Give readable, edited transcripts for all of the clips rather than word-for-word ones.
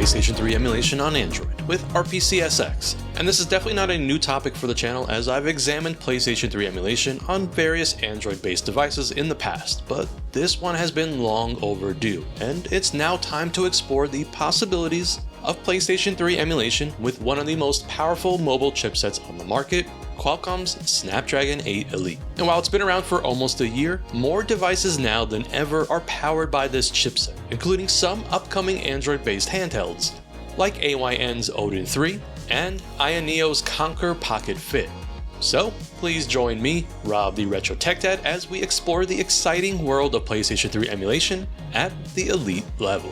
PlayStation 3 emulation on Android with RPCSX. And this is definitely not a new topic for the channel, as I've examined PlayStation 3 emulation on various Android-based devices in the past, but this one has been long overdue, and it's now time to explore the possibilities of PlayStation 3 emulation with one of the most powerful mobile chipsets on the market, Qualcomm's Snapdragon 8 Elite. And while it's been around for almost a year, more devices now than ever are powered by this chipset, including some upcoming Android-based handhelds, like AYN's Odin 3 and Ayaneo's KONKR Pocket Fit. So, please join me, Rob the Retro Tech Dad, as we explore the exciting world of PlayStation 3 emulation at the Elite level.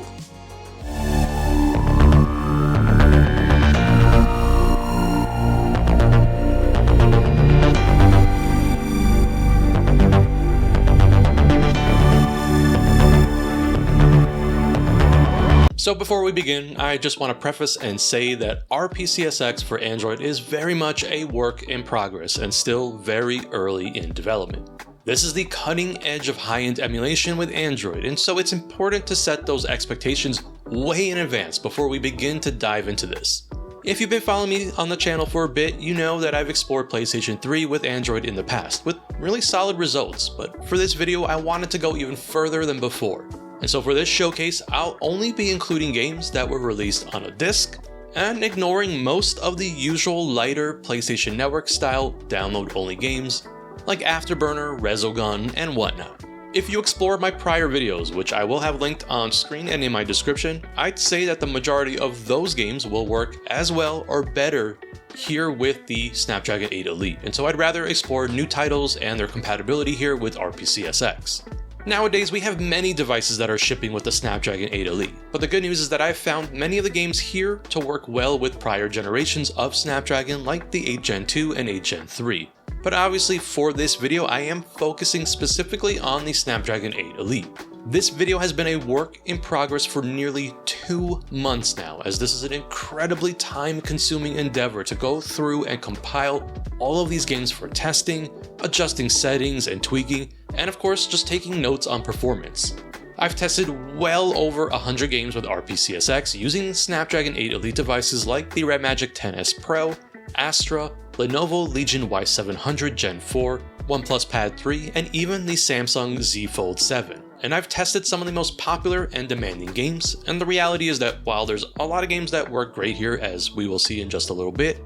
So before we begin, I just want to preface and say that RPCSX for Android is very much a work in progress and still very early in development. This is the cutting edge of high-end emulation with Android, and so it's important to set those expectations way in advance before we begin to dive into this. If you've been following me on the channel for a bit, you know that I've explored PlayStation 3 with Android in the past, with really solid results, but for this video I wanted to go even further than before. And so for this showcase, I'll only be including games that were released on a disc, and ignoring most of the usual lighter PlayStation Network style download-only games, like Afterburner, Resogun, and whatnot. If you explore my prior videos, which I will have linked on screen and in my description, I'd say that the majority of those games will work as well or better here with the Snapdragon 8 Elite, and so I'd rather explore new titles and their compatibility here with RPCSX. Nowadays, we have many devices that are shipping with the Snapdragon 8 Elite, but the good news is that I've found many of the games here to work well with prior generations of Snapdragon like the 8 Gen 2 and 8 Gen 3. But obviously for this video, I am focusing specifically on the Snapdragon 8 Elite. This video has been a work in progress for nearly 2 months now, as this is an incredibly time-consuming endeavor to go through and compile all of these games for testing, adjusting settings and tweaking, and of course just taking notes on performance. I've tested well over 100 games with RPCSX using Snapdragon 8 Elite devices like the REDMAGIC 10S Pro, Astra, Lenovo Legion Y700 Gen 4, OnePlus Pad 3, and even the Samsung Z Fold 7. And I've tested some of the most popular and demanding games, and the reality is that while there's a lot of games that work great here, as we will see in just a little bit,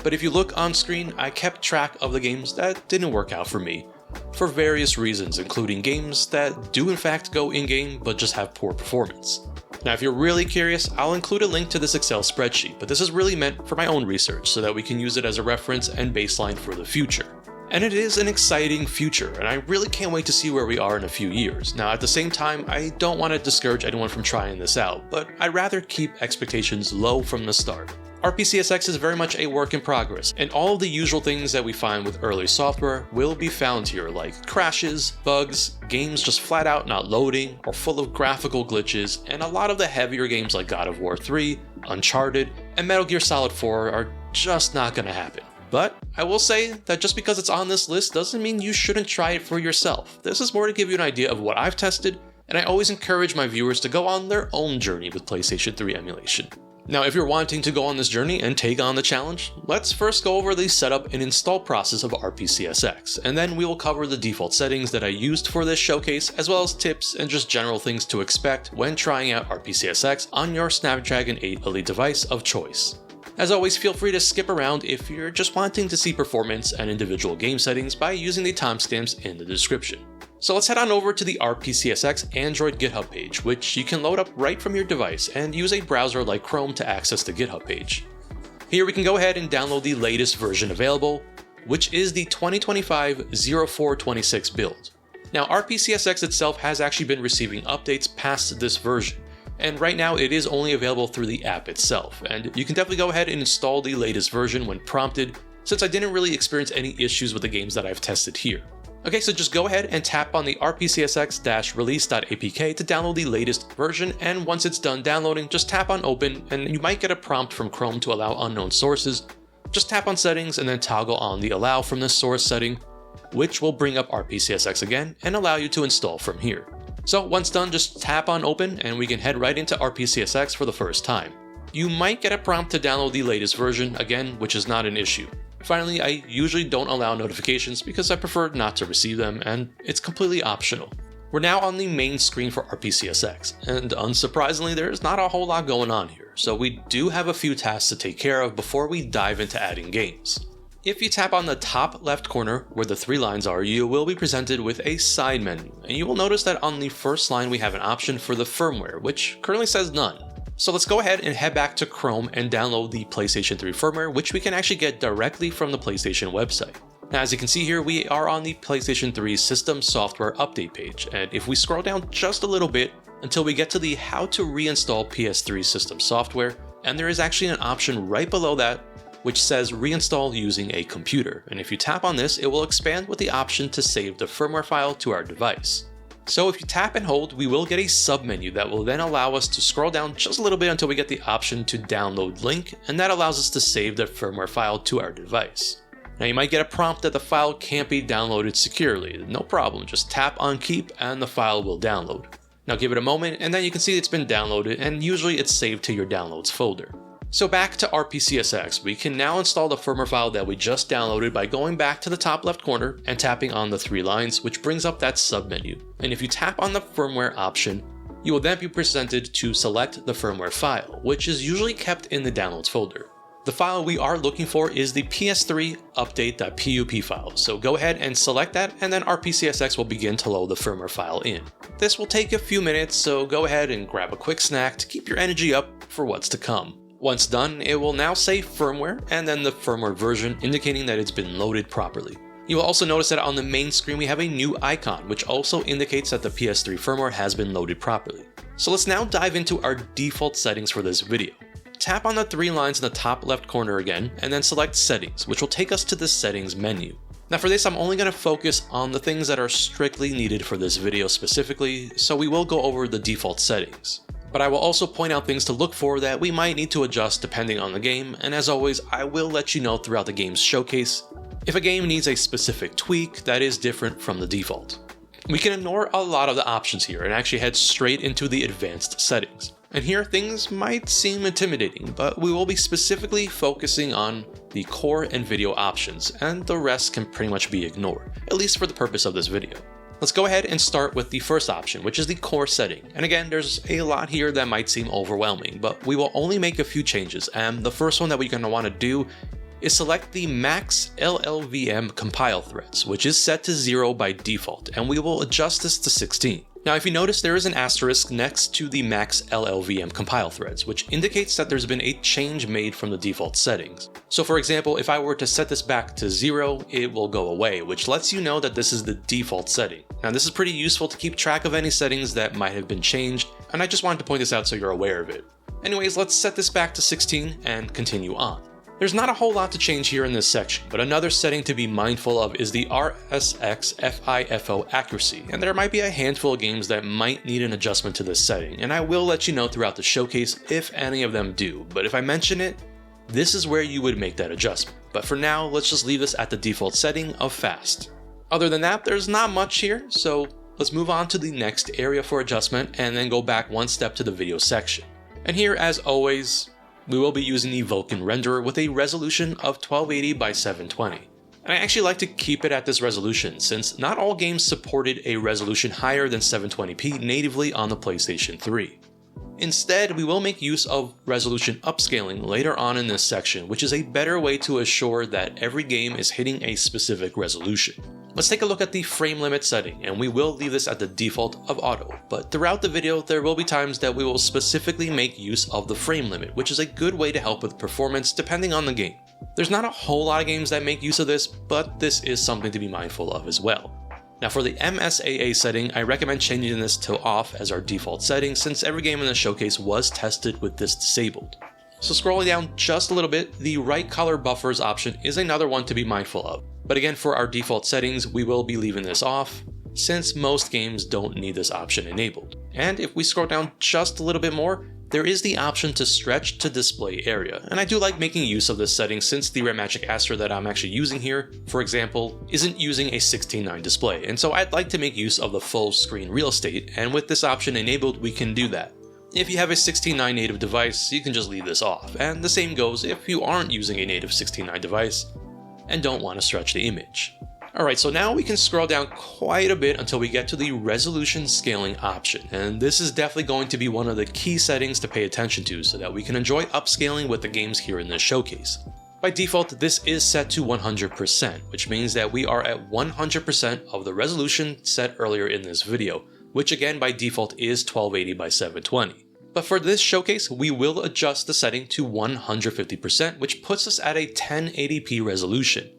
but if you look on screen, I kept track of the games that didn't work out for me, for various reasons, including games that do in fact go in-game but just have poor performance. Now if you're really curious, I'll include a link to this Excel spreadsheet, but this is really meant for my own research so that we can use it as a reference and baseline for the future. And it is an exciting future, and I really can't wait to see where we are in a few years. Now at the same time, I don't want to discourage anyone from trying this out, but I'd rather keep expectations low from the start. RPCSX is very much a work in progress, and all of the usual things that we find with early software will be found here, like crashes, bugs, games just flat out not loading, or full of graphical glitches, and a lot of the heavier games like God of War 3, Uncharted, and Metal Gear Solid 4 are just not gonna happen. But I will say that just because it's on this list doesn't mean you shouldn't try it for yourself. This is more to give you an idea of what I've tested, and I always encourage my viewers to go on their own journey with PlayStation 3 emulation. Now if you're wanting to go on this journey and take on the challenge, let's first go over the setup and install process of RPCSX, and then we will cover the default settings that I used for this showcase, as well as tips and just general things to expect when trying out RPCSX on your Snapdragon 8 Elite device of choice. As always, feel free to skip around if you're just wanting to see performance and individual game settings by using the timestamps in the description. So let's head on over to the RPCSX Android GitHub page, which you can load up right from your device and use a browser like Chrome to access the GitHub page. Here we can go ahead and download the latest version available, which is the 2025-0426 build. Now RPCSX itself has actually been receiving updates past this version, and right now it is only available through the app itself, and you can definitely go ahead and install the latest version when prompted, since I didn't really experience any issues with the games that I've tested here. Okay, so just go ahead and tap on the rpcsx-release.apk to download the latest version, and once it's done downloading, just tap on open, and you might get a prompt from Chrome to allow unknown sources. Just tap on settings and then toggle on the allow from the source setting, which will bring up RPCSX again and allow you to install from here. So once done, just tap on open and we can head right into RPCSX for the first time. You might get a prompt to download the latest version, again, which is not an issue. Finally, I usually don't allow notifications because I prefer not to receive them, and it's completely optional. We're now on the main screen for RPCSX, and unsurprisingly, there's not a whole lot going on here, so we do have a few tasks to take care of before we dive into adding games. If you tap on the top left corner where the 3 lines are, you will be presented with a side menu, and you will notice that on the first line we have an option for the firmware, which currently says none. So let's go ahead and head back to Chrome and download the PlayStation 3 firmware, which we can actually get directly from the PlayStation website. Now, as you can see here, we are on the PlayStation 3 System Software Update page, and if we scroll down just a little bit until we get to the How to Reinstall PS3 System Software, and there is actually an option right below that which says Reinstall using a computer, and if you tap on this, it will expand with the option to save the firmware file to our device. So if you tap and hold, we will get a submenu that will then allow us to scroll down just a little bit until we get the option to download link, and that allows us to save the firmware file to our device. Now you might get a prompt that the file can't be downloaded securely. No problem, just tap on keep and the file will download. Now give it a moment and then you can see it's been downloaded, and usually it's saved to your downloads folder. So back to RPCSX, we can now install the firmware file that we just downloaded by going back to the top left corner and tapping on the 3 lines, which brings up that submenu. And if you tap on the firmware option, you will then be presented to select the firmware file, which is usually kept in the downloads folder. The file we are looking for is the PS3 update.pup file, so go ahead and select that, and then RPCSX will begin to load the firmware file in. This will take a few minutes, so go ahead and grab a quick snack to keep your energy up for what's to come. Once done, it will now say firmware and then the firmware version, indicating that it's been loaded properly. You will also notice that on the main screen we have a new icon, which also indicates that the PS3 firmware has been loaded properly. So let's now dive into our default settings for this video. Tap on the 3 lines in the top left corner again, and then select Settings, which will take us to the Settings menu. Now for this, I'm only going to focus on the things that are strictly needed for this video specifically, so we will go over the default settings. But I will also point out things to look for that we might need to adjust depending on the game, and as always, I will let you know throughout the game's showcase if a game needs a specific tweak that is different from the default. We can ignore a lot of the options here and actually head straight into the advanced settings. And here things might seem intimidating, but we will be specifically focusing on the core and video options, and the rest can pretty much be ignored, at least for the purpose of this video. Let's go ahead and start with the first option, which is the core setting. And again, there's a lot here that might seem overwhelming, but we will only make a few changes, and the first one that we're going to want to do is select the max LLVM compile threads, which is set to 0 by default, and we will adjust this to 16. Now if you notice, there is an asterisk next to the max LLVM compile threads, which indicates that there's been a change made from the default settings. So for example, if I were to set this back to 0, it will go away, which lets you know that this is the default setting. Now this is pretty useful to keep track of any settings that might have been changed, and I just wanted to point this out so you're aware of it. Anyways, let's set this back to 16 and continue on. There's not a whole lot to change here in this section, but another setting to be mindful of is the RSX FIFO accuracy, and there might be a handful of games that might need an adjustment to this setting, and I will let you know throughout the showcase if any of them do, but if I mention it, this is where you would make that adjustment. But for now, let's just leave this at the default setting of fast. Other than that, there's not much here, so let's move on to the next area for adjustment and then go back one step to the video section. And here, as always, we will be using the Vulkan renderer with a resolution of 1280 by 720. And I actually like to keep it at this resolution since not all games supported a resolution higher than 720p natively on the PlayStation 3. Instead, we will make use of resolution upscaling later on in this section, which is a better way to assure that every game is hitting a specific resolution. Let's take a look at the frame limit setting, and we will leave this at the default of auto, but throughout the video there will be times that we will specifically make use of the frame limit, which is a good way to help with performance depending on the game. There's not a whole lot of games that make use of this, but this is something to be mindful of as well. Now for the MSAA setting, I recommend changing this to off as our default setting since every game in the showcase was tested with this disabled. So scrolling down just a little bit, the right color buffers option is another one to be mindful of. But again, for our default settings, we will be leaving this off since most games don't need this option enabled. And if we scroll down just a little bit more, there is the option to stretch to display area, and I do like making use of this setting since the REDMAGIC Astra that I'm actually using here, for example, isn't using a 16:9 display, and so I'd like to make use of the full screen real estate, and with this option enabled we can do that. If you have a 16.9 native device, you can just leave this off, and the same goes if you aren't using a native 16.9 device and don't want to stretch the image. Alright, so now we can scroll down quite a bit until we get to the resolution scaling option, and this is definitely going to be one of the key settings to pay attention to so that we can enjoy upscaling with the games here in this showcase. By default, this is set to 100%, which means that we are at 100% of the resolution set earlier in this video, which again by default is 1280 by 720. But for this showcase, we will adjust the setting to 150%, which puts us at a 1080p resolution.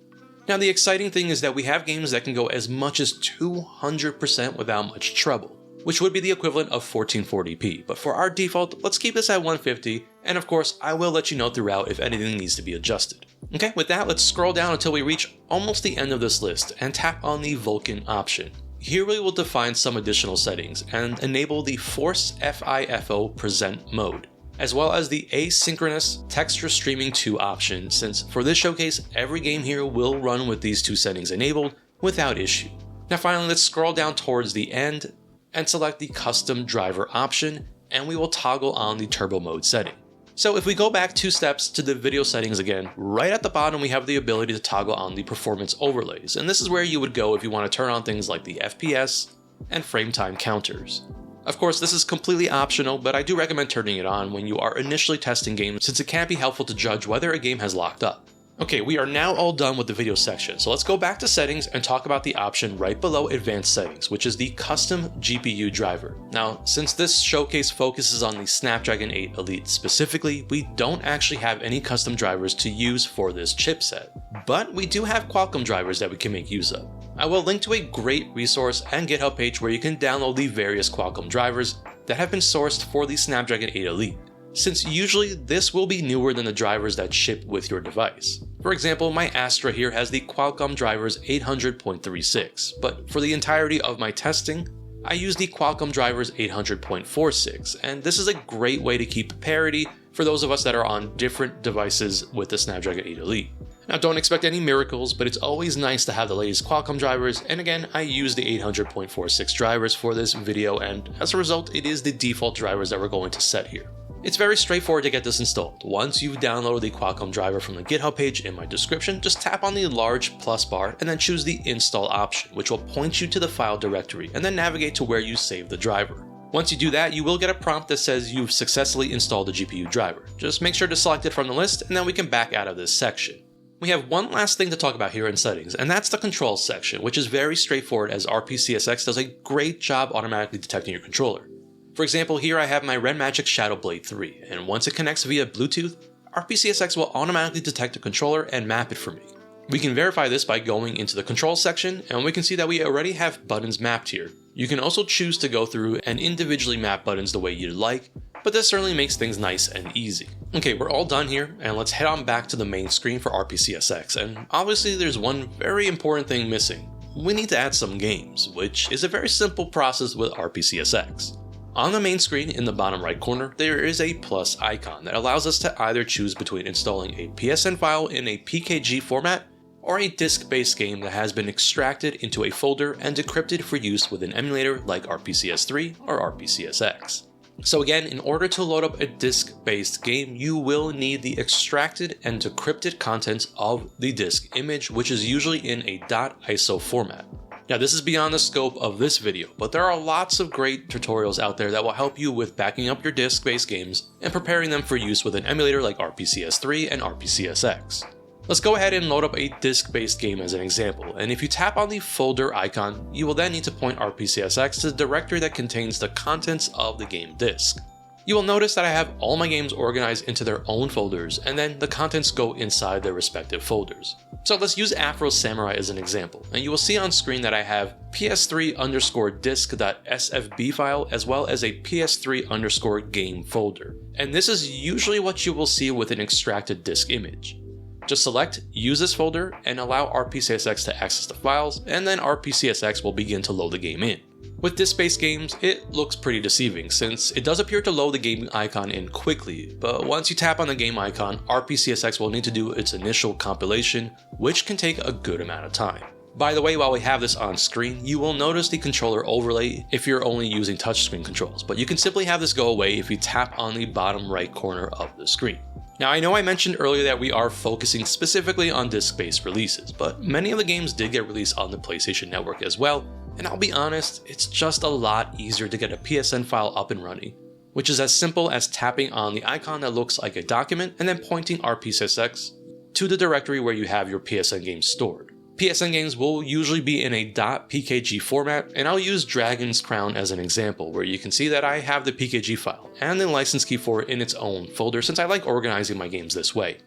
Now the exciting thing is that we have games that can go as much as 200% without much trouble, which would be the equivalent of 1440p, but for our default, let's keep this at 150, and of course, I will let you know throughout if anything needs to be adjusted. Okay, with that, let's scroll down until we reach almost the end of this list and tap on the Vulkan option. Here we will define some additional settings and enable the Force FIFO Present mode, as well as the Asynchronous Texture Streaming 2 option, since for this showcase, every game here will run with these two settings enabled without issue. Now finally, let's scroll down towards the end and select the Custom Driver option, and we will toggle on the Turbo Mode setting. So if we go back 2 steps to the video settings again, right at the bottom we have the ability to toggle on the performance overlays, and this is where you would go if you want to turn on things like the FPS and frame time counters. Of course, this is completely optional, but I do recommend turning it on when you are initially testing games since it can be helpful to judge whether a game has locked up. Okay, we are now all done with the video section, so let's go back to settings and talk about the option right below advanced settings, which is the custom GPU driver. Now, since this showcase focuses on the Snapdragon 8 Elite specifically, we don't actually have any custom drivers to use for this chipset, but we do have Qualcomm drivers that we can make use of. I will link to a great resource and GitHub page where you can download the various Qualcomm drivers that have been sourced for the Snapdragon 8 Elite, since usually this will be newer than the drivers that ship with your device. For example, my Astra here has the Qualcomm Drivers 800.36, but for the entirety of my testing, I use the Qualcomm Drivers 800.46, and this is a great way to keep parity for those of us that are on different devices with the Snapdragon 8 Elite. Now don't expect any miracles, but it's always nice to have the latest Qualcomm drivers, and again, I use the 800.46 drivers for this video, and as a result, it is the default drivers that we're going to set here. It's very straightforward to get this installed. Once you've downloaded the Qualcomm driver from the GitHub page in my description, just tap on the large plus bar and then choose the install option, which will point you to the file directory and then navigate to where you save the driver. Once you do that, you will get a prompt that says you've successfully installed the GPU driver. Just make sure to select it from the list and then we can back out of this section. We have one last thing to talk about here in settings, and that's the controls section, which is very straightforward as RPCSX does a great job automatically detecting your controller. For example, here I have my REDMAGIC Shadow Blade 3, and once it connects via Bluetooth, RPCSX will automatically detect the controller and map it for me. We can verify this by going into the controls section, and we can see that we already have buttons mapped here. You can also choose to go through and individually map buttons the way you'd like, but this certainly makes things nice and easy. Okay, we're all done here, and let's head on back to the main screen for RPCSX, and obviously there's one very important thing missing. We need to add some games, which is a very simple process with RPCSX. On the main screen in the bottom right corner, there is a plus icon that allows us to either choose between installing a PSN file in a PKG format or a disk-based game that has been extracted into a folder and decrypted for use with an emulator like RPCS3 or RPCSX. So again, in order to load up a disk-based game, you will need the extracted and decrypted contents of the disk image, which is usually in a .iso format. Now this is beyond the scope of this video, but there are lots of great tutorials out there that will help you with backing up your disk-based games and preparing them for use with an emulator like RPCS3 and RPCSX. Let's go ahead and load up a disk-based game as an example, and if you tap on the folder icon, you will then need to point RPCSX to the directory that contains the contents of the game disk. You will notice that I have all my games organized into their own folders, and then the contents go inside their respective folders. So let's use Afro Samurai as an example, and you will see on screen that I have ps3_disk.sfb file as well as a ps3_game folder. And this is usually what you will see with an extracted disk image. Just select Use this folder and allow RPCSX to access the files, and then RPCSX will begin to load the game in. With disk-based games, it looks pretty deceiving since it does appear to load the game icon in quickly, but once you tap on the game icon, RPCSX will need to do its initial compilation, which can take a good amount of time. By the way, while we have this on screen, you will notice the controller overlay if you're only using touchscreen controls, but you can simply have this go away if you tap on the bottom right corner of the screen. Now, I know I mentioned earlier that we are focusing specifically on disc-based releases, but many of the games did get released on the PlayStation Network as well, and I'll be honest, it's just a lot easier to get a PSN file up and running, which is as simple as tapping on the icon that looks like a document and then pointing RPCSX to the directory where you have your PSN games stored. PSN games will usually be in a .pkg format, and I'll use Dragon's Crown as an example, where you can see that I have the PKG file and the license key for it in its own folder since I like organizing my games this way.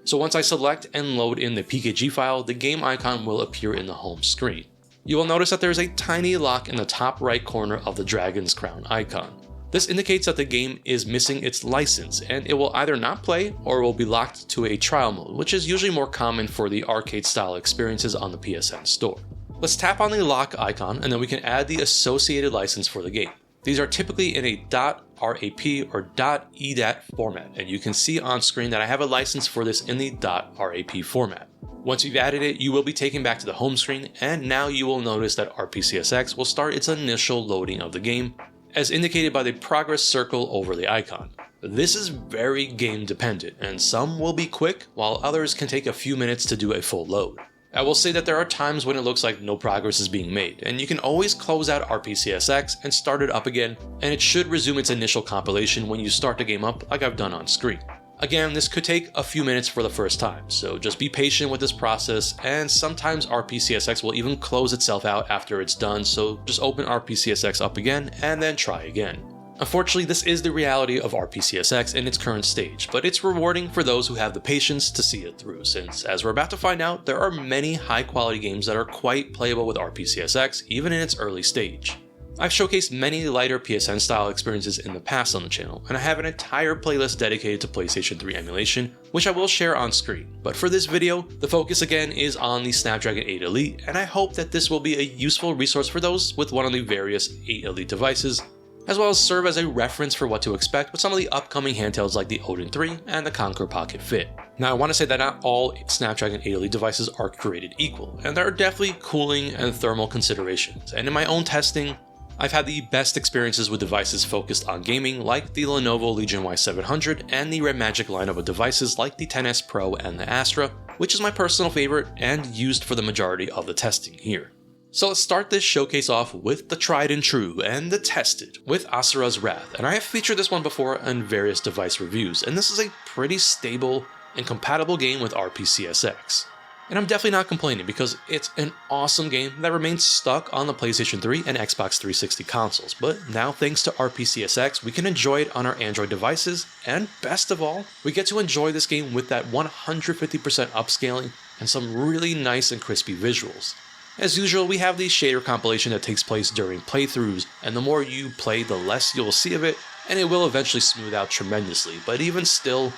So once I select and load in the PKG file, the game icon will appear in the home screen. You will notice that there's a tiny lock in the top right corner of the Dragon's Crown icon. This indicates that the game is missing its license, and it will either not play or will be locked to a trial mode, which is usually more common for the arcade-style experiences on the PSN store. Let's tap on the lock icon, and then we can add the associated license for the game. These are typically in a .rap or .edat format, and you can see on screen that I have a license for this in the .rap format. Once you've added it, you will be taken back to the home screen, and now you will notice that RPCSX will start its initial loading of the game, as indicated by the progress circle over the icon. This is very game dependent, and some will be quick, while others can take a few minutes to do a full load. I will say that there are times when it looks like no progress is being made, and you can always close out RPCSX and start it up again, and it should resume its initial compilation when you start the game up like I've done on screen. Again, this could take a few minutes for the first time, so just be patient with this process, and sometimes RPCSX will even close itself out after it's done, so just open RPCSX up again and then try again. Unfortunately, this is the reality of RPCSX in its current stage, but it's rewarding for those who have the patience to see it through, since as we're about to find out, there are many high quality games that are quite playable with RPCSX even in its early stage. I've showcased many lighter PSN style experiences in the past on the channel, and I have an entire playlist dedicated to PlayStation 3 emulation, which I will share on screen. But for this video, the focus again is on the Snapdragon 8 Elite, and I hope that this will be a useful resource for those with one of the various 8 Elite devices, as well as serve as a reference for what to expect with some of the upcoming handhelds like the Odin 3 and the KONKR Pocket Fit. Now I want to say that not all Snapdragon 8 Elite devices are created equal, and there are definitely cooling and thermal considerations, and in my own testing, I've had the best experiences with devices focused on gaming like the Lenovo Legion Y700 and the REDMAGIC lineup of devices like the XS Pro and the Astra, which is my personal favorite and used for the majority of the testing here. So let's start this showcase off with the tried and true and the tested with Asura's Wrath, and I have featured this one before in various device reviews, and this is a pretty stable and compatible game with RPCSX. And I'm definitely not complaining because it's an awesome game that remains stuck on the PlayStation 3 and Xbox 360 consoles, but now thanks to RPCSX we can enjoy it on our Android devices, and best of all, we get to enjoy this game with that 150% upscaling and some really nice and crispy visuals. As usual, we have the shader compilation that takes place during playthroughs, and the more you play the less you'll see of it, and it will eventually smooth out tremendously, but even still,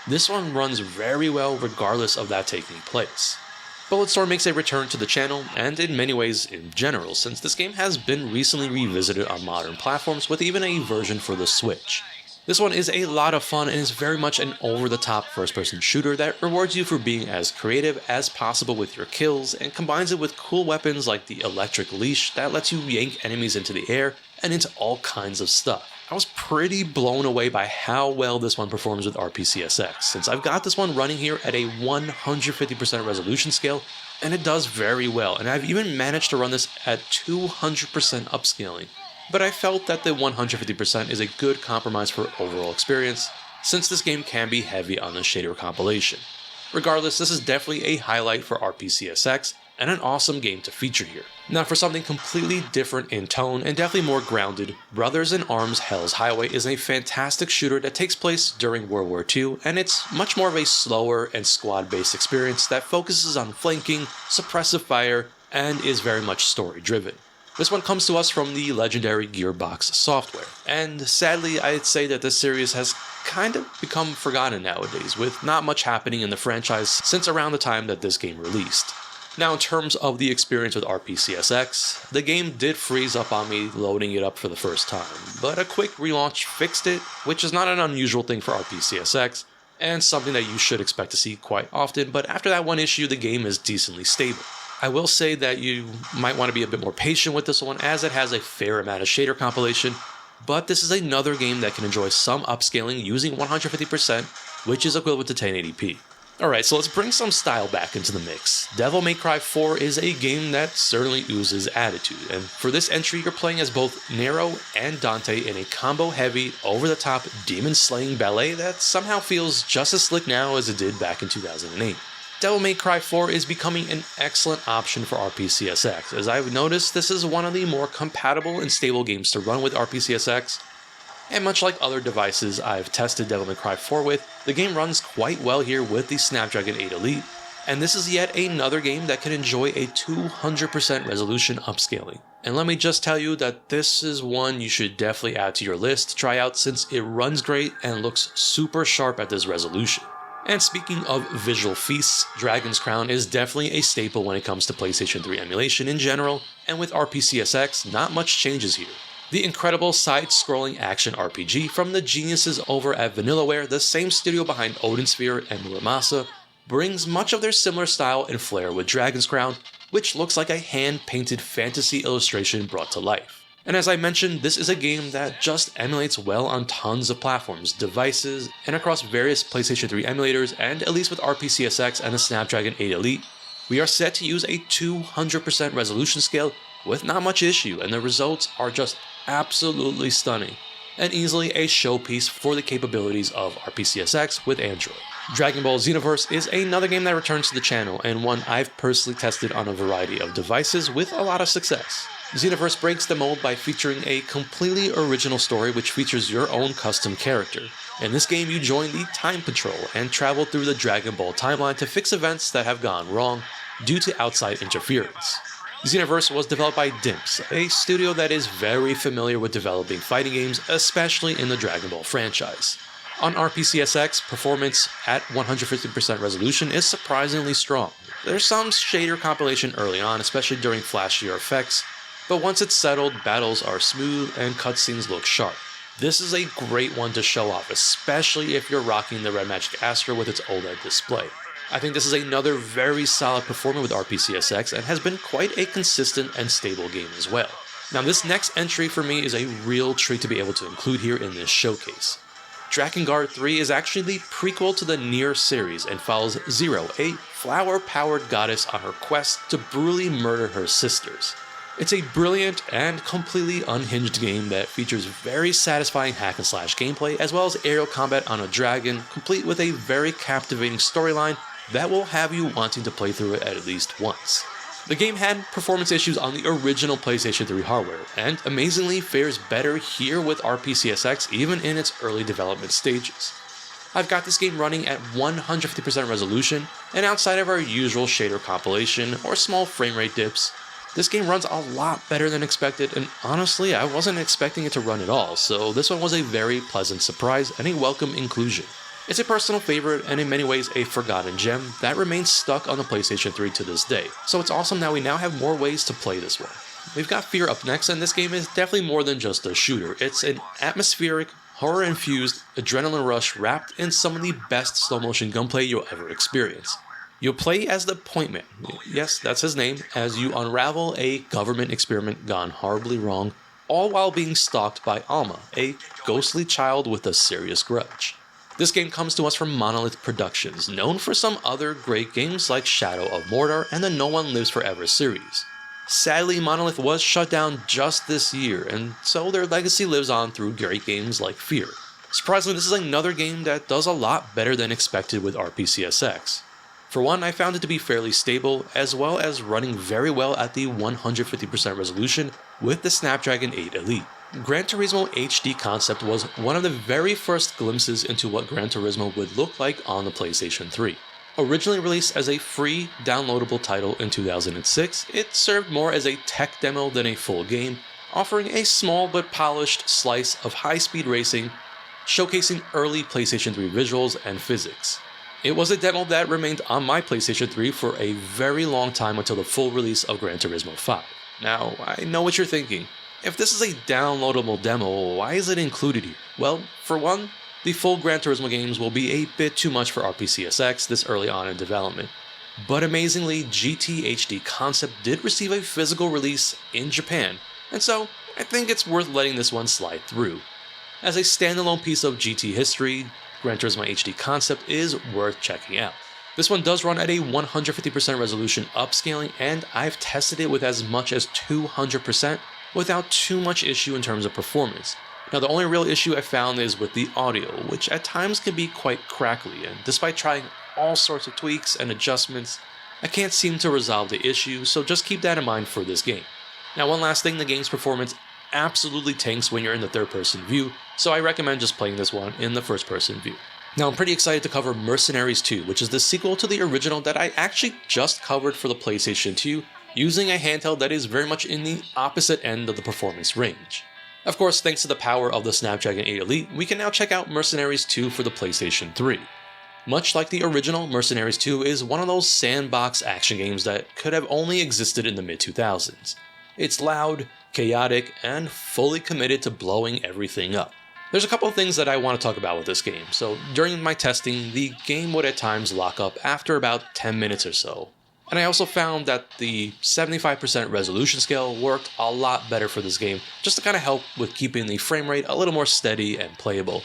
this one runs very well regardless of that taking place. Bulletstorm makes a return to the channel, and in many ways in general, since this game has been recently revisited on modern platforms with even a version for the Switch. This one is a lot of fun and is very much an over-the-top first-person shooter that rewards you for being as creative as possible with your kills and combines it with cool weapons like the electric leash that lets you yank enemies into the air and into all kinds of stuff. I was pretty blown away by how well this one performs with RPCSX, since I've got this one running here at a 150% resolution scale, and it does very well, and I've even managed to run this at 200% upscaling. But I felt that the 150% is a good compromise for overall experience, since this game can be heavy on the shader compilation. Regardless, this is definitely a highlight for RPCSX, and an awesome game to feature here. Now for something completely different in tone and definitely more grounded, Brothers in Arms Hell's Highway is a fantastic shooter that takes place during World War II, and it's much more of a slower and squad-based experience that focuses on flanking, suppressive fire, and is very much story-driven. This one comes to us from the legendary Gearbox software, and sadly I'd say that this series has kind of become forgotten nowadays, with not much happening in the franchise since around the time that this game released. Now in terms of the experience with RPCSX, the game did freeze up on me loading it up for the first time, but a quick relaunch fixed it, which is not an unusual thing for RPCSX, and something that you should expect to see quite often, but after that one issue the game is decently stable. I will say that you might want to be a bit more patient with this one as it has a fair amount of shader compilation, but this is another game that can enjoy some upscaling using 150%, which is equivalent to 1080p. Alright, so let's bring some style back into the mix. Devil May Cry 4 is a game that certainly oozes attitude, and for this entry you're playing as both Nero and Dante in a combo-heavy, over-the-top demon-slaying ballet that somehow feels just as slick now as it did back in 2008. Devil May Cry 4 is becoming an excellent option for RPCSX, as I've noticed this is one of the more compatible and stable games to run with RPCSX, and much like other devices I've tested Devil May Cry 4 with, the game runs quite well here with the Snapdragon 8 Elite, and this is yet another game that can enjoy a 200% resolution upscaling. And let me just tell you that this is one you should definitely add to your list to try out since it runs great and looks super sharp at this resolution. And speaking of visual feasts, Dragon's Crown is definitely a staple when it comes to PlayStation 3 emulation in general, and with RPCSX, not much changes here. The incredible side-scrolling action RPG from the geniuses over at Vanillaware, the same studio behind Odin Sphere and Muramasa, brings much of their similar style and flair with Dragon's Crown, which looks like a hand-painted fantasy illustration brought to life. And as I mentioned, this is a game that just emulates well on tons of platforms, devices, and across various PlayStation 3 emulators, and at least with RPCSX and the Snapdragon 8 Elite, we are set to use a 200% resolution scale with not much issue, and the results are just absolutely stunning, and easily a showpiece for the capabilities of RPCSX with Android. Dragonball Xenoverse is another game that returns to the channel, and one I've personally tested on a variety of devices with a lot of success. Xenoverse breaks the mold by featuring a completely original story which features your own custom character. In this game you join the Time Patrol and travel through the Dragonball timeline to fix events that have gone wrong due to outside interference. Xenoverse was developed by Dimps, a studio that is very familiar with developing fighting games, especially in the Dragon Ball franchise. On RPCSX, performance at 150% resolution is surprisingly strong. There's some shader compilation early on, especially during flashier effects, but once it's settled, battles are smooth and cutscenes look sharp. This is a great one to show off, especially if you're rocking the REDMAGIC Astra with its OLED display. I think this is another very solid performer with RPCSX and has been quite a consistent and stable game as well. Now this next entry for me is a real treat to be able to include here in this showcase. Drakengard 3 is actually the prequel to the Nier series and follows Zero, a flower-powered goddess on her quest to brutally murder her sisters. It's a brilliant and completely unhinged game that features very satisfying hack-and-slash gameplay as well as aerial combat on a dragon, complete with a very captivating storyline that will have you wanting to play through it at least once. The game had performance issues on the original PlayStation 3 hardware, and amazingly fares better here with RPCSX even in its early development stages. I've got this game running at 150% resolution, and outside of our usual shader compilation or small frame rate dips, this game runs a lot better than expected, and honestly I wasn't expecting it to run at all, so this one was a very pleasant surprise and a welcome inclusion. It's a personal favorite and in many ways a forgotten gem that remains stuck on the PlayStation 3 to this day, so it's awesome that we now have more ways to play this one. We've got Fear up next, and this game is definitely more than just a shooter. It's an atmospheric, horror-infused adrenaline rush wrapped in some of the best slow-motion gunplay you'll ever experience. You'll play as the Point Man, yes, that's his name, as you unravel a government experiment gone horribly wrong, all while being stalked by Alma, a ghostly child with a serious grudge. This game comes to us from Monolith Productions, known for some other great games like Shadow of Mordor and the No One Lives Forever series. Sadly, Monolith was shut down just this year, and so their legacy lives on through great games like Fear. Surprisingly, this is another game that does a lot better than expected with RPCSX. For one, I found it to be fairly stable, as well as running very well at the 150% resolution with the Snapdragon 8 Elite. Gran Turismo HD concept was one of the very first glimpses into what Gran Turismo would look like on the PlayStation 3. Originally released as a free, downloadable title in 2006, it served more as a tech demo than a full game, offering a small but polished slice of high-speed racing, showcasing early PlayStation 3 visuals and physics. It was a demo that remained on my PlayStation 3 for a very long time until the full release of Gran Turismo 5. Now, I know what you're thinking. If this is a downloadable demo, why is it included here? Well, for one, the full Gran Turismo games will be a bit too much for RPCSX this early on in development. But amazingly, GT HD Concept did receive a physical release in Japan, and so I think it's worth letting this one slide through. As a standalone piece of GT history, Gran Turismo HD Concept is worth checking out. This one does run at a 150% resolution upscaling, and I've tested it with as much as 200% without too much issue in terms of performance. Now the only real issue I found is with the audio, which at times can be quite crackly, and despite trying all sorts of tweaks and adjustments, I can't seem to resolve the issue, so just keep that in mind for this game. Now one last thing, the game's performance absolutely tanks when you're in the third-person view, so I recommend just playing this one in the first-person view. Now I'm pretty excited to cover Mercenaries 2, which is the sequel to the original that I actually just covered for the PlayStation 2, using a handheld that is very much in the opposite end of the performance range. Of course, thanks to the power of the Snapdragon 8 Elite, we can now check out Mercenaries 2 for the PlayStation 3. Much like the original, Mercenaries 2 is one of those sandbox action games that could have only existed in the mid-2000s. It's loud, chaotic, and fully committed to blowing everything up. There's a couple of things that I want to talk about with this game. So during my testing, the game would at times lock up after about 10 minutes or so. And I also found that the 75% resolution scale worked a lot better for this game, just to kind of help with keeping the frame rate a little more steady and playable.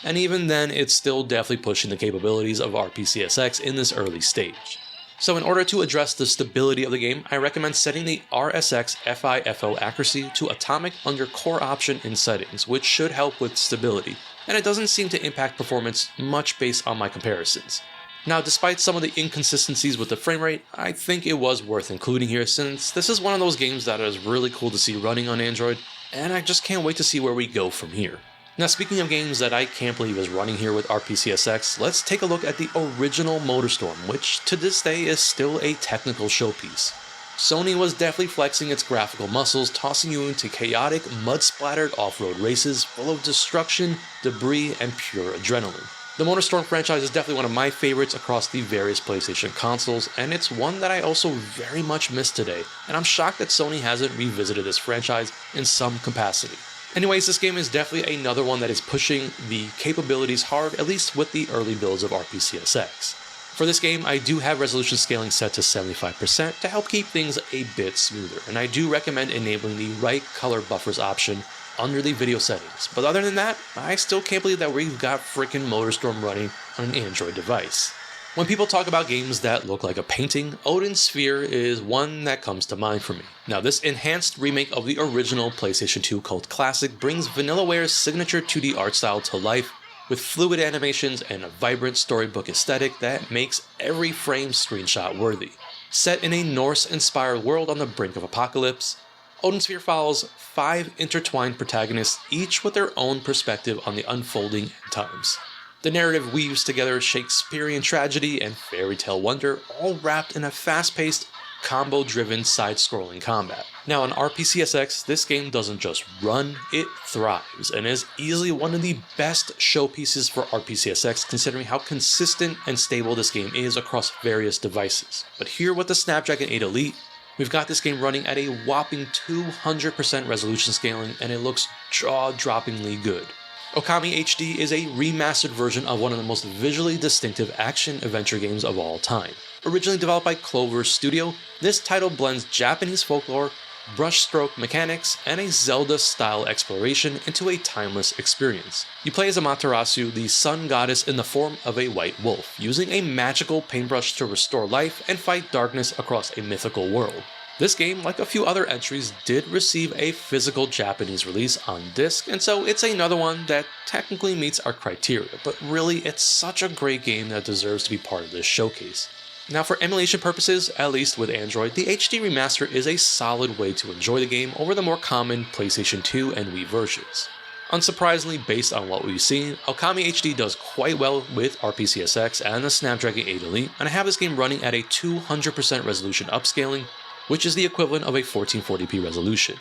And even then, it's still definitely pushing the capabilities of RPCSX in this early stage. So in order to address the stability of the game, I recommend setting the RSX FIFO accuracy to atomic on your core option in settings, which should help with stability, and it doesn't seem to impact performance much based on my comparisons. Now, despite some of the inconsistencies with the frame rate, I think it was worth including here since this is one of those games that is really cool to see running on Android, and I just can't wait to see where we go from here. Now, speaking of games that I can't believe is running here with RPCSX, let's take a look at the original Motorstorm, which to this day is still a technical showpiece. Sony was definitely flexing its graphical muscles, tossing you into chaotic, mud-splattered off-road races full of destruction, debris, and pure adrenaline. The Motorstorm franchise is definitely one of my favorites across the various PlayStation consoles, and it's one that I also very much miss today, and I'm shocked that Sony hasn't revisited this franchise in some capacity. Anyways, this game is definitely another one that is pushing the capabilities hard, at least with the early builds of RPCSX. For this game, I do have resolution scaling set to 75% to help keep things a bit smoother, and I do recommend enabling the right color buffers option under the video settings. But other than that, I still can't believe that we've got frickin' Motorstorm running on an Android device. When people talk about games that look like a painting, Odin Sphere is one that comes to mind for me. Now, this enhanced remake of the original PlayStation 2 cult classic brings Vanillaware's signature 2D art style to life with fluid animations and a vibrant storybook aesthetic that makes every frame screenshot worthy. Set in a Norse-inspired world on the brink of apocalypse, Odin Sphere follows 5 intertwined protagonists, each with their own perspective on the unfolding end times. The narrative weaves together Shakespearean tragedy and fairy tale wonder, all wrapped in a fast-paced, combo-driven side-scrolling combat. Now on RPCSX, this game doesn't just run, it thrives, and is easily one of the best showpieces for RPCSX considering how consistent and stable this game is across various devices. But here with the Snapdragon 8 Elite, we've got this game running at a whopping 200% resolution scaling, and it looks jaw-droppingly good. Okami HD is a remastered version of one of the most visually distinctive action-adventure games of all time. Originally developed by Clover Studio, this title blends Japanese folklore, brushstroke mechanics, and a Zelda-style exploration into a timeless experience. You play as Amaterasu, the sun goddess in the form of a white wolf, using a magical paintbrush to restore life and fight darkness across a mythical world. This game, like a few other entries, did receive a physical Japanese release on disc, and so it's another one that technically meets our criteria, but really it's such a great game that deserves to be part of this showcase. Now for emulation purposes, at least with Android, the HD remaster is a solid way to enjoy the game over the more common PlayStation 2 and Wii versions. Unsurprisingly, based on what we've seen, Okami HD does quite well with RPCSX and the Snapdragon 8 Elite, and I have this game running at a 200% resolution upscaling, which is the equivalent of a 1440p resolution.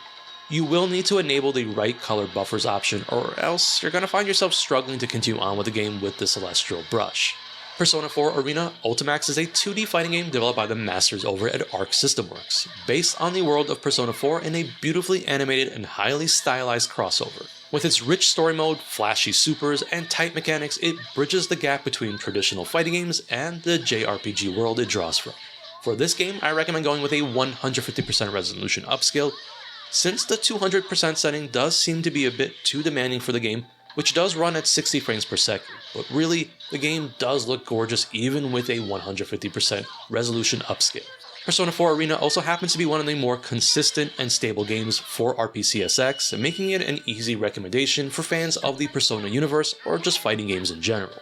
You will need to enable the right color buffers option, or else you're going to find yourself struggling to continue on with the game with the celestial brush. Persona 4 Arena Ultimax is a 2D fighting game developed by the masters over at Arc System Works, based on the world of Persona 4 in a beautifully animated and highly stylized crossover. With its rich story mode, flashy supers, and tight mechanics, it bridges the gap between traditional fighting games and the JRPG world it draws from. For this game, I recommend going with a 150% resolution upscale, since the 200% setting does seem to be a bit too demanding for the game, which does run at 60 frames per second, but really, the game does look gorgeous even with a 150% resolution upscale. Persona 4 Arena also happens to be one of the more consistent and stable games for RPCSX, making it an easy recommendation for fans of the Persona universe or just fighting games in general.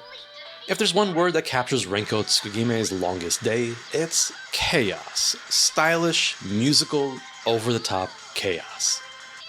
If there's one word that captures Ranko Tsukigime's longest day, it's chaos. Stylish, musical, over-the-top chaos.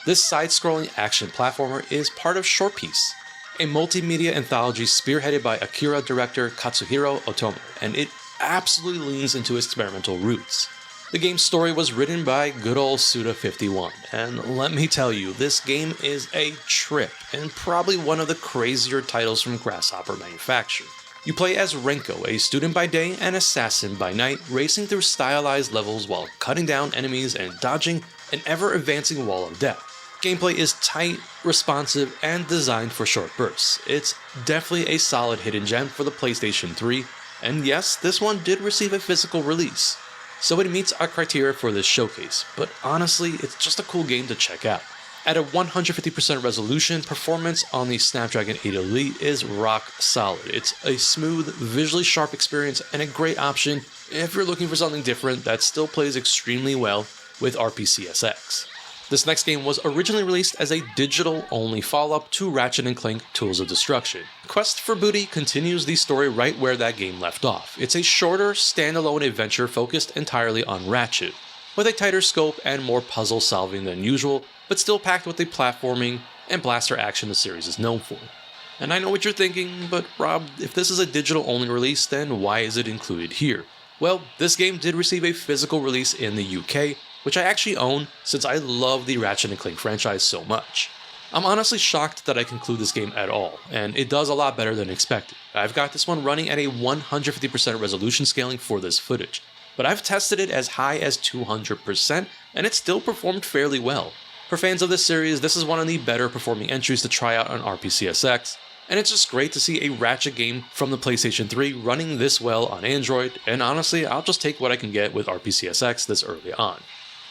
This side-scrolling action platformer is part of Short Piece, a multimedia anthology spearheaded by Akira director Katsuhiro Otomo, and it absolutely leans into its experimental roots. The game's story was written by good old Suda51, and let me tell you, this game is a trip, and probably one of the crazier titles from Grasshopper Manufacture. You play as Ranko, a student by day and assassin by night, racing through stylized levels while cutting down enemies and dodging an ever-advancing wall of death. Gameplay is tight, responsive, and designed for short bursts. It's definitely a solid hidden gem for the PlayStation 3, and yes, this one did receive a physical release, so it meets our criteria for this showcase, but honestly, it's just a cool game to check out. At a 150% resolution, performance on the Snapdragon 8 Elite is rock solid. It's a smooth, visually sharp experience and a great option if you're looking for something different that still plays extremely well with RPCSX. This next game was originally released as a digital-only follow-up to Ratchet & Clank Tools of Destruction. Quest for Booty continues the story right where that game left off. It's a shorter, standalone adventure focused entirely on Ratchet, with a tighter scope and more puzzle solving than usual, but still packed with the platforming and blaster action the series is known for. And I know what you're thinking, but Rob, if this is a digital-only release, then why is it included here? Well, this game did receive a physical release in the UK, which I actually own since I love the Ratchet & Clank franchise so much. I'm honestly shocked that I conclude this game at all, and it does a lot better than expected. I've got this one running at a 150% resolution scaling for this footage, but I've tested it as high as 200%, and it still performed fairly well. For fans of this series, this is one of the better performing entries to try out on RPCSX, and it's just great to see a Ratchet game from the PlayStation 3 running this well on Android, and honestly, I'll just take what I can get with RPCSX this early on.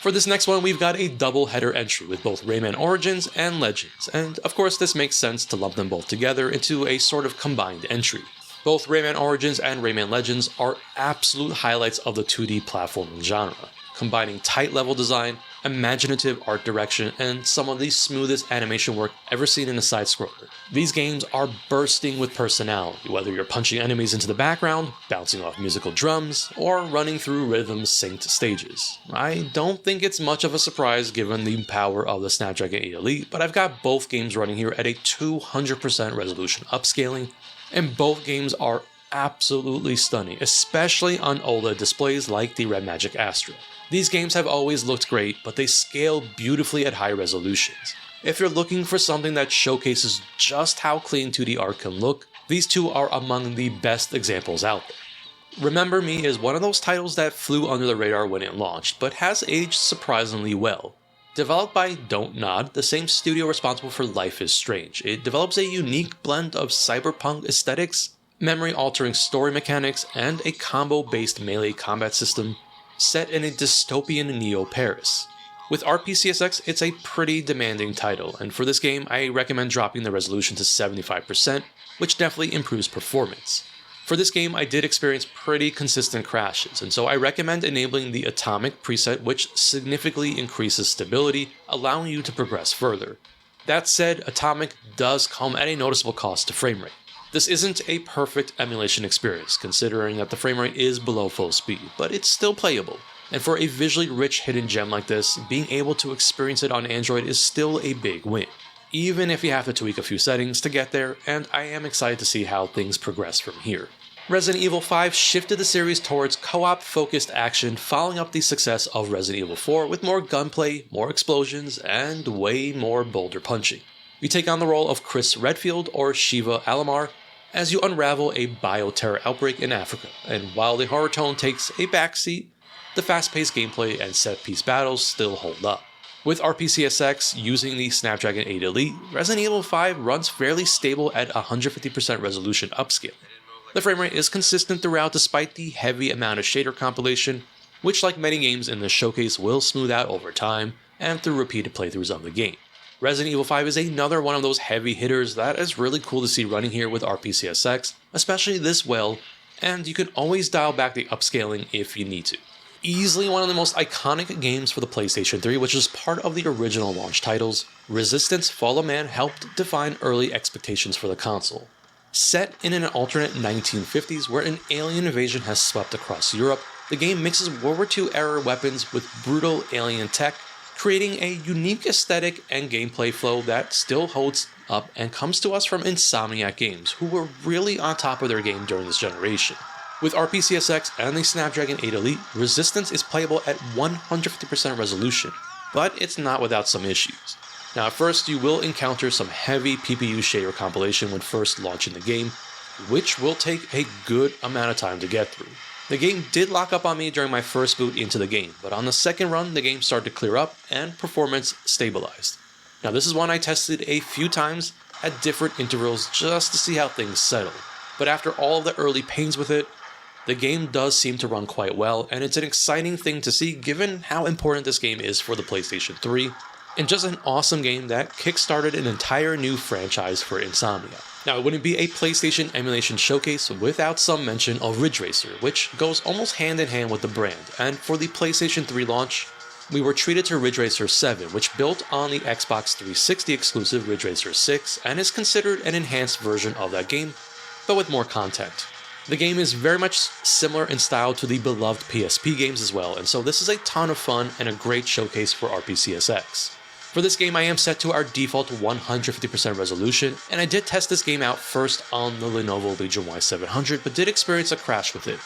For this next one, we've got a double-header entry with both Rayman Origins and Legends, and of course this makes sense to lump them both together into a sort of combined entry. Both Rayman Origins and Rayman Legends are absolute highlights of the 2D platforming genre, combining tight level design, imaginative art direction, and some of the smoothest animation work ever seen in a side-scroller. These games are bursting with personality, whether you're punching enemies into the background, bouncing off musical drums, or running through rhythm-synced stages. I don't think it's much of a surprise given the power of the Snapdragon 8 Elite, but I've got both games running here at a 200% resolution upscaling, and both games are absolutely stunning, especially on OLED displays like the REDMAGIC Astra. These games have always looked great, but they scale beautifully at high resolutions. If you're looking for something that showcases just how clean 2D art can look, these two are among the best examples out there. Remember Me is one of those titles that flew under the radar when it launched, but has aged surprisingly well. Developed by Don't Nod, the same studio responsible for Life is Strange, it develops a unique blend of cyberpunk aesthetics, memory-altering story mechanics, and a combo-based melee combat system set in a dystopian Neo-Paris. With RPCSX, it's a pretty demanding title, and for this game, I recommend dropping the resolution to 75%, which definitely improves performance. For this game, I did experience pretty consistent crashes, and so I recommend enabling the Atomic preset, which significantly increases stability, allowing you to progress further. That said, Atomic does come at a noticeable cost to frame rate. This isn't a perfect emulation experience, considering that the frame rate is below full speed, but it's still playable. And for a visually rich hidden gem like this, being able to experience it on Android is still a big win, even if you have to tweak a few settings to get there, and I am excited to see how things progress from here. Resident Evil 5 shifted the series towards co-op focused action, following up the success of Resident Evil 4 with more gunplay, more explosions, and way more bolder punching. You take on the role of Chris Redfield or Shiva Alomar as you unravel a bioterror outbreak in Africa, and while the horror tone takes a backseat, the fast-paced gameplay and set-piece battles still hold up. With RPCSX using the Snapdragon 8 Elite, Resident Evil 5 runs fairly stable at 150% resolution upscaling. The frame rate is consistent throughout despite the heavy amount of shader compilation, which like many games in this showcase will smooth out over time and through repeated playthroughs of the game. Resident Evil 5 is another one of those heavy hitters that is really cool to see running here with RPCSX, especially this well, and you can always dial back the upscaling if you need to. Easily one of the most iconic games for the PlayStation 3, which is part of the original launch titles, Resistance: Fall of Man helped define early expectations for the console. Set in an alternate 1950s where an alien invasion has swept across Europe, the game mixes World War II era weapons with brutal alien tech, creating a unique aesthetic and gameplay flow that still holds up and comes to us from Insomniac Games, who were really on top of their game during this generation. With RPCSX and the Snapdragon 8 Elite, Resistance is playable at 150% resolution, but it's not without some issues. Now at first you will encounter some heavy PPU shader compilation when first launching the game, which will take a good amount of time to get through. The game did lock up on me during my first boot into the game, but on the second run the game started to clear up and performance stabilized. Now this is one I tested a few times at different intervals just to see how things settle, but after all of the early pains with it, the game does seem to run quite well, and it's an exciting thing to see given how important this game is for the PlayStation 3, and just an awesome game that kickstarted an entire new franchise for Insomnia. Now, it wouldn't be a PlayStation emulation showcase without some mention of Ridge Racer, which goes almost hand in hand with the brand, and for the PlayStation 3 launch, we were treated to Ridge Racer 7, which built on the Xbox 360 exclusive Ridge Racer 6, and is considered an enhanced version of that game, but with more content. The game is very much similar in style to the beloved PSP games as well, and so this is a ton of fun and a great showcase for RPCSX. For this game I am set to our default 150% resolution, and I did test this game out first on the Lenovo Legion Y700, but did experience a crash with it.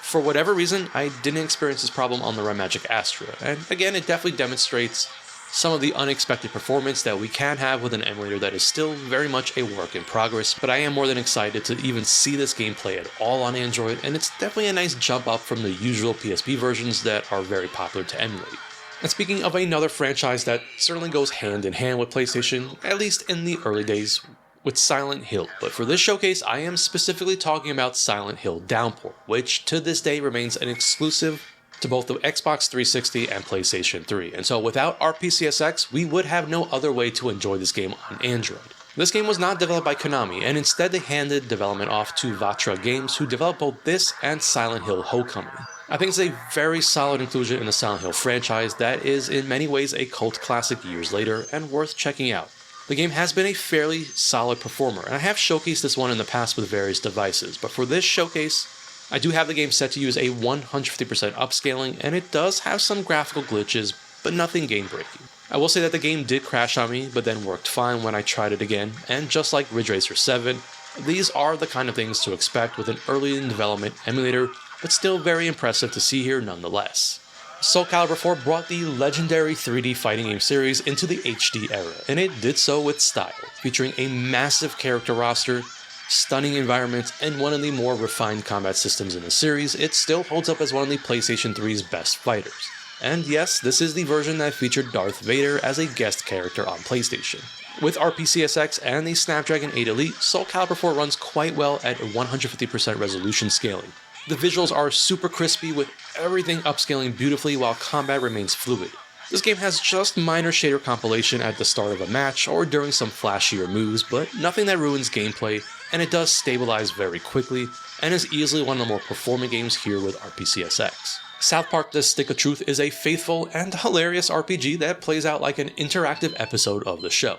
For whatever reason, I didn't experience this problem on the REDMAGIC Astra, and again it definitely demonstrates some of the unexpected performance that we can have with an emulator that is still very much a work in progress, but I am more than excited to even see this game play at all on Android, and it's definitely a nice jump up from the usual PSP versions that are very popular to emulate. And speaking of another franchise that certainly goes hand in hand with PlayStation, at least in the early days, with Silent Hill, but for this showcase I am specifically talking about Silent Hill Downpour, which to this day remains an exclusive to both the Xbox 360 and PlayStation 3, and so without RPCSX we would have no other way to enjoy this game on Android. This game was not developed by Konami, and instead they handed development off to Vatra Games, who developed both this and Silent Hill Okami. I think it's a very solid inclusion in the Silent Hill franchise that is in many ways a cult classic years later and worth checking out. The game has been a fairly solid performer, and I have showcased this one in the past with various devices, but for this showcase, I do have the game set to use a 150% upscaling, and it does have some graphical glitches, but nothing game-breaking. I will say that the game did crash on me, but then worked fine when I tried it again, and just like Ridge Racer 7, these are the kind of things to expect with an early in development emulator, but still very impressive to see here nonetheless. Soul Calibur 4 brought the legendary 3D fighting game series into the HD era, and it did so with style, featuring a massive character roster, stunning environments, and one of the more refined combat systems in the series. It still holds up as one of the PlayStation 3's best fighters. And yes, this is the version that featured Darth Vader as a guest character on PlayStation. With RPCSX and the Snapdragon 8 Elite, Soul Calibur 4 runs quite well at 150% resolution scaling. The visuals are super crispy with everything upscaling beautifully while combat remains fluid. This game has just minor shader compilation at the start of a match or during some flashier moves, but nothing that ruins gameplay, and it does stabilize very quickly, and is easily one of the more performing games here with RPCSX. South Park: The Stick of Truth is a faithful and hilarious RPG that plays out like an interactive episode of the show.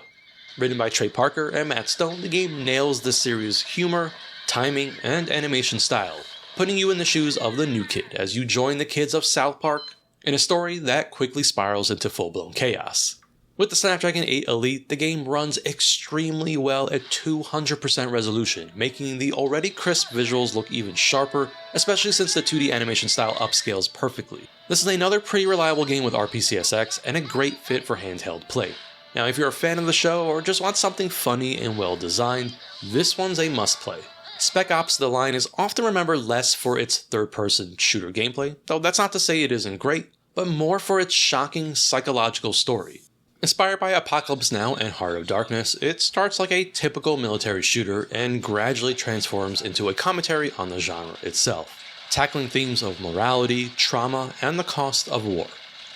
Written by Trey Parker and Matt Stone, the game nails the series' humor, timing, and animation style, putting you in the shoes of the new kid as you join the kids of South Park in a story that quickly spirals into full-blown chaos. With the Snapdragon 8 Elite, the game runs extremely well at 200% resolution, making the already crisp visuals look even sharper, especially since the 2D animation style upscales perfectly. This is another pretty reliable game with RPCSX and a great fit for handheld play. Now if you're a fan of the show or just want something funny and well designed, this one's a must-play. Spec Ops: The Line is often remembered less for its third-person shooter gameplay, though that's not to say it isn't great, but more for its shocking psychological story. Inspired by Apocalypse Now and Heart of Darkness, it starts like a typical military shooter and gradually transforms into a commentary on the genre itself. tackling themes of morality, trauma, and the cost of war.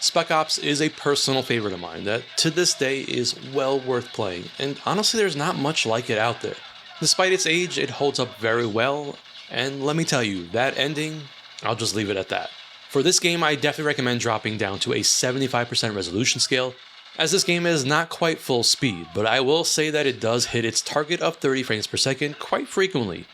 Spec Ops is a personal favorite of mine that to this day is well worth playing, and honestly there's not much like it out there. Despite its age, it holds up very well, and let me tell you, that ending, I'll just leave it at that. For this game, I definitely recommend dropping down to a 75% resolution scale, as this game is not quite full speed, but I will say that it does hit its target of 30 frames per second quite frequently.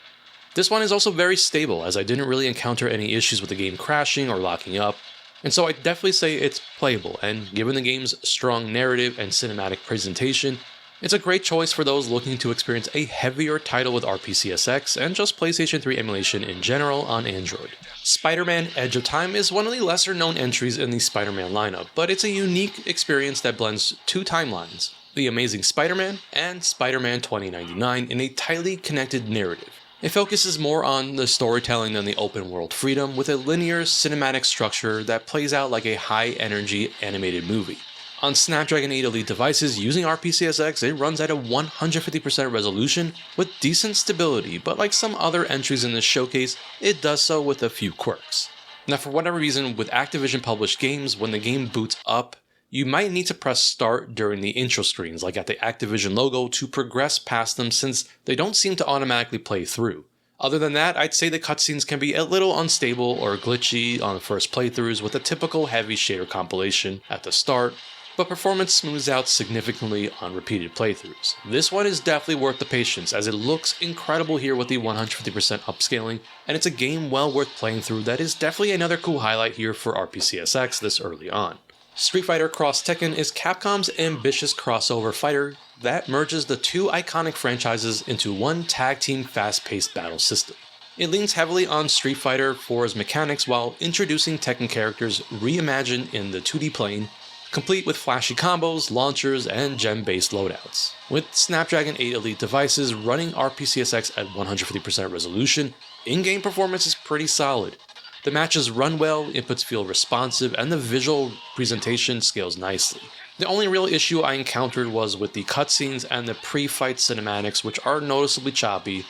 This one is also very stable, as I didn't really encounter any issues with the game crashing or locking up, and so I'd definitely say it's playable, and given the game's strong narrative and cinematic presentation, it's a great choice for those looking to experience a heavier title with RPCSX and just PlayStation 3 emulation in general on Android. Spider-Man Edge of Time is one of the lesser known entries in the Spider-Man lineup, but it's a unique experience that blends two timelines, The Amazing Spider-Man and Spider-Man 2099 in a tightly connected narrative. It focuses more on the storytelling than the open world freedom, with a linear cinematic structure that plays out like a high-energy animated movie. On Snapdragon 8 Elite devices using RPCSX, it runs at a 150% resolution with decent stability, but like some other entries in this showcase, it does so with a few quirks. Now for whatever reason, with Activision published games, when the game boots up, you might need to press start during the intro screens, like at the Activision logo, to progress past them since they don't seem to automatically play through. Other than that, I'd say the cutscenes can be a little unstable or glitchy on first playthroughs with a typical heavy shader compilation at the start, but performance smooths out significantly on repeated playthroughs. This one is definitely worth the patience, as it looks incredible here with the 150% upscaling, and it's a game well worth playing through that is definitely another cool highlight here for RPCSX this early on. Street Fighter Cross Tekken is Capcom's ambitious crossover fighter that merges the two iconic franchises into one tag team fast-paced battle system. It leans heavily on Street Fighter 4's mechanics while introducing Tekken characters reimagined in the 2D plane, complete with flashy combos, launchers, and gem-based loadouts. With Snapdragon 8 Elite devices running RPCSX at 150% resolution, in-game performance is pretty solid. The matches run well, inputs feel responsive, and the visual presentation scales nicely. The only real issue I encountered was with the cutscenes and the pre-fight cinematics, which are noticeably choppy,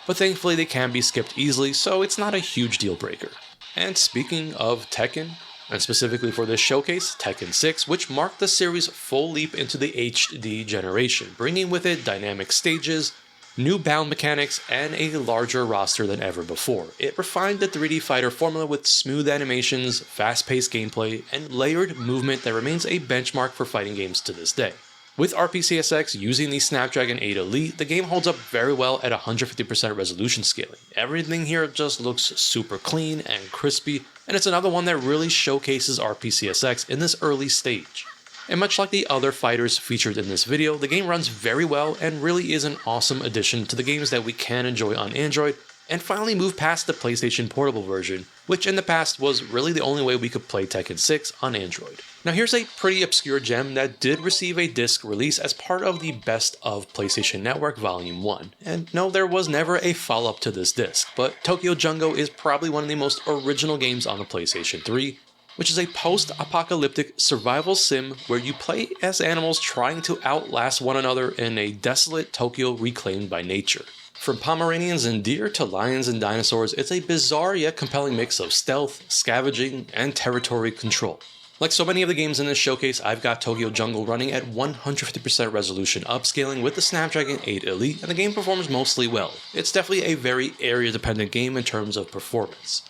but thankfully they can be skipped easily, so it's not a huge deal breaker. And speaking of Tekken, and specifically for this showcase, Tekken 6, which marked the series' full leap into the HD generation, bringing with it dynamic stages, new bound mechanics, and a larger roster than ever before. It refined the 3D fighter formula with smooth animations, fast-paced gameplay, and layered movement that remains a benchmark for fighting games to this day. With RPCSX using the Snapdragon 8 Elite, the game holds up very well at 150% resolution scaling. Everything here just looks super clean and crispy, and it's another one that really showcases RPCSX in this early stage. And much like the other fighters featured in this video, the game runs very well and really is an awesome addition to the games that we can enjoy on Android, and finally move past the PlayStation Portable version, which in the past was really the only way we could play Tekken 6 on Android. Now here's a pretty obscure gem that did receive a disc release as part of the Best of PlayStation Network Volume 1. And no, there was never a follow-up to this disc, but Tokyo Jungle is probably one of the most original games on the PlayStation 3, which is a post-apocalyptic survival sim where you play as animals trying to outlast one another in a desolate Tokyo reclaimed by nature. From Pomeranians and deer to lions and dinosaurs, it's a bizarre yet compelling mix of stealth, scavenging, and territory control. Like so many of the games in this showcase, I've got Tokyo Jungle running at 150% resolution upscaling with the Snapdragon 8 Elite, and the game performs mostly well. It's definitely a very area-dependent game in terms of performance.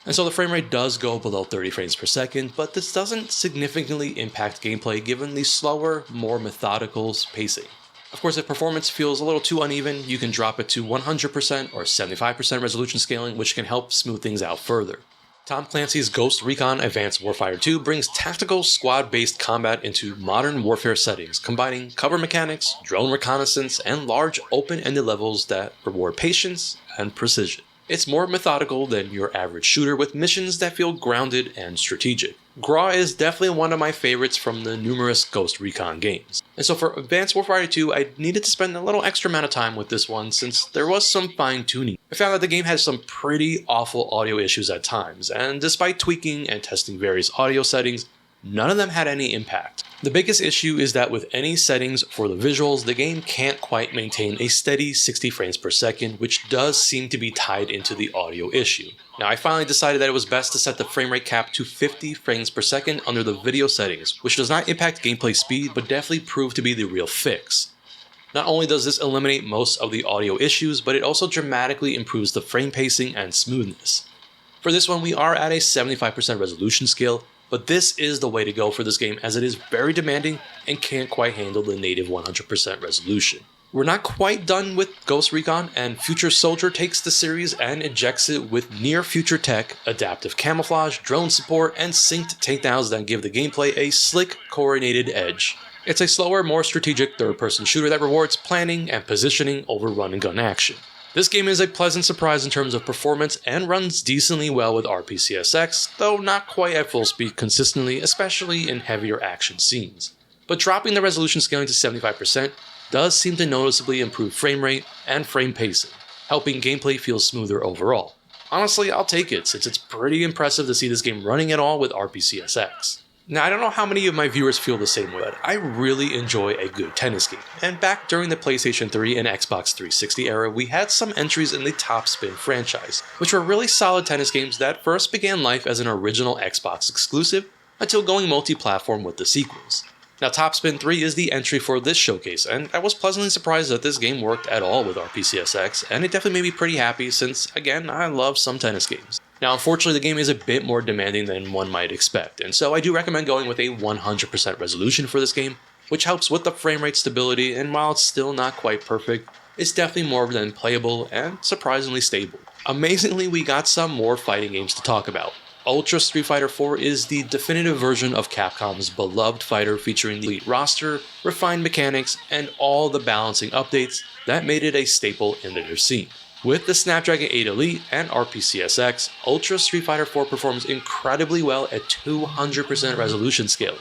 And so the frame rate does go below 30 frames per second, but this doesn't significantly impact gameplay given the slower, more methodical pacing. Of course, if performance feels a little too uneven, you can drop it to 100% or 75% resolution scaling, which can help smooth things out further. Tom Clancy's Ghost Recon Advanced Warfighter 2 brings tactical squad-based combat into modern warfare settings, combining cover mechanics, drone reconnaissance, and large open-ended levels that reward patience and precision. It's more methodical than your average shooter with missions that feel grounded and strategic. GRAW is definitely one of my favorites from the numerous Ghost Recon games. And so for Advanced Warfighter 2, I needed to spend a little extra amount of time with this one since there was some fine-tuning. I found that the game had some pretty awful audio issues at times, and despite tweaking and testing various audio settings, none of them had any impact. The biggest issue is that with any settings for the visuals, the game can't quite maintain a steady 60 frames per second, which does seem to be tied into the audio issue. Now, I finally decided that it was best to set the frame rate cap to 50 frames per second under the video settings, which does not impact gameplay speed, but definitely proved to be the real fix. Not only does this eliminate most of the audio issues, but it also dramatically improves the frame pacing and smoothness. For this one, we are at a 75% resolution scale, but this is the way to go for this game as it is very demanding and can't quite handle the native 100% resolution. We're not quite done with Ghost Recon, and Future Soldier takes the series and injects it with near future tech, adaptive camouflage, drone support, and synced takedowns that give the gameplay a slick, coordinated edge. It's a slower, more strategic third-person shooter that rewards planning and positioning over run-and-gun action. This game is a pleasant surprise in terms of performance and runs decently well with RPCSX, though not quite at full speed consistently, especially in heavier action scenes. But dropping the resolution scaling to 75% does seem to noticeably improve frame rate and frame pacing, helping gameplay feel smoother overall. Honestly, I'll take it, since it's pretty impressive to see this game running at all with RPCSX. Now, I don't know how many of my viewers feel the same way, but I really enjoy a good tennis game. And back during the PlayStation 3 and Xbox 360 era, we had some entries in the Top Spin franchise, which were really solid tennis games that first began life as an original Xbox exclusive, until going multi-platform with the sequels. Now, Top Spin 3 is the entry for this showcase, and I was pleasantly surprised that this game worked at all with RPCSX, and it definitely made me pretty happy since, again, I love some tennis games. Now, unfortunately, the game is a bit more demanding than one might expect, and so I do recommend going with a 100% resolution for this game, which helps with the frame rate stability, and while it's still not quite perfect, it's definitely more than playable and surprisingly stable. Amazingly, we got some more fighting games to talk about. Ultra Street Fighter 4 is the definitive version of Capcom's beloved fighter, featuring the elite roster, refined mechanics, and all the balancing updates that made it a staple in their scene. With the Snapdragon 8 Elite and RPCSX, Ultra Street Fighter 4 performs incredibly well at 200% resolution scaling.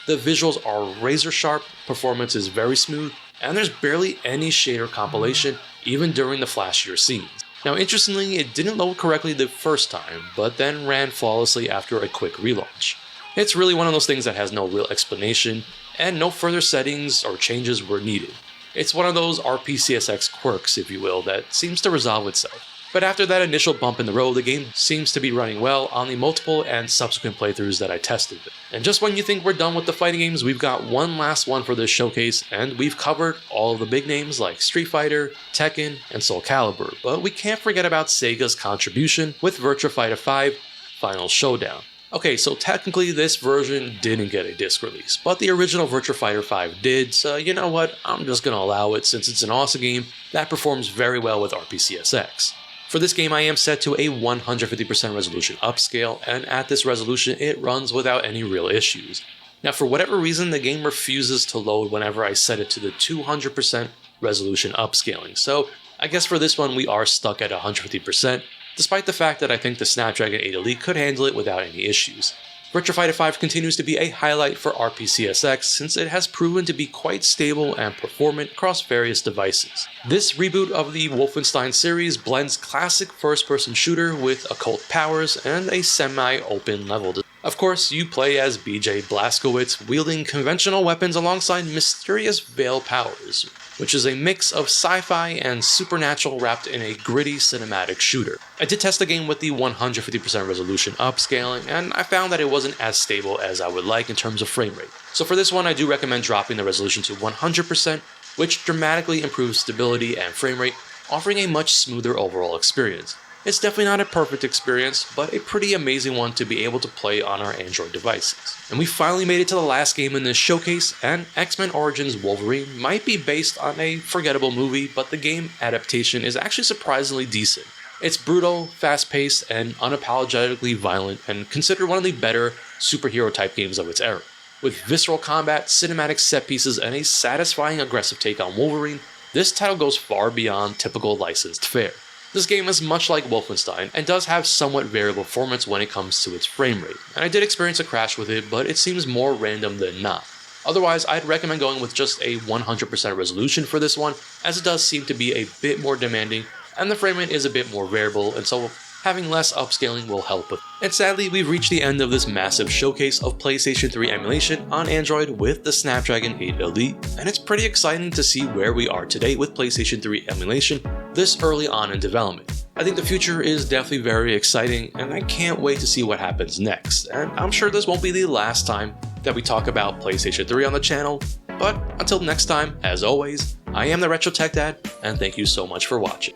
The visuals are razor sharp, performance is very smooth, and there's barely any shader compilation even during the flashier scenes. Now, interestingly, it didn't load correctly the first time, but then ran flawlessly after a quick relaunch. It's really one of those things that has no real explanation, and no further settings or changes were needed. It's one of those RPCSX quirks, if you will, that seems to resolve itself. But after that initial bump in the road, the game seems to be running well on the multiple and subsequent playthroughs that I tested. And just when you think we're done with the fighting games, we've got one last one for this showcase, and we've covered all of the big names like Street Fighter, Tekken, and Soul Calibur. But we can't forget about Sega's contribution with Virtua Fighter 5 Final Showdown. Okay, so technically this version didn't get a disc release, but the original Virtua Fighter 5 did, so you know what, I'm just gonna allow it since it's an awesome game that performs very well with RPCSX. For this game, I am set to a 150% resolution upscale, and at this resolution, it runs without any real issues. Now, for whatever reason, the game refuses to load whenever I set it to the 200% resolution upscaling, so I guess for this one, we are stuck at 150%, despite the fact that I think the Snapdragon 8 Elite could handle it without any issues. Virtua Fighter 5 continues to be a highlight for RPCSX since it has proven to be quite stable and performant across various devices. This reboot of the Wolfenstein series blends classic first-person shooter with occult powers and a semi-open level design. Of course, you play as BJ Blazkowicz, wielding conventional weapons alongside mysterious veil powers, which is a mix of sci-fi and supernatural wrapped in a gritty cinematic shooter. I did test the game with the 150% resolution upscaling, and I found that it wasn't as stable as I would like in terms of frame rate. So for this one, I do recommend dropping the resolution to 100%, which dramatically improves stability and frame rate, offering a much smoother overall experience. It's definitely not a perfect experience, but a pretty amazing one to be able to play on our Android devices. And we finally made it to the last game in this showcase, and X-Men Origins Wolverine might be based on a forgettable movie, but the game adaptation is actually surprisingly decent. It's brutal, fast-paced, and unapologetically violent, and considered one of the better superhero-type games of its era. With visceral combat, cinematic set pieces, and a satisfying aggressive take on Wolverine, this title goes far beyond typical licensed fare. This game is much like Wolfenstein, and does have somewhat variable performance when it comes to its frame rate, and I did experience a crash with it, but it seems more random than not. Otherwise, I'd recommend going with just a 100% resolution for this one, as it does seem to be a bit more demanding, and the frame rate is a bit more variable, and so having less upscaling will help with. And sadly, we've reached the end of this massive showcase of PlayStation 3 emulation on Android with the Snapdragon 8 Elite, and it's pretty exciting to see where we are today with PlayStation 3 emulation this early on in development. I think the future is definitely very exciting, and I can't wait to see what happens next, and I'm sure this won't be the last time that we talk about PlayStation 3 on the channel, but until next time, as always, I am the Retro Tech Dad, and thank you so much for watching.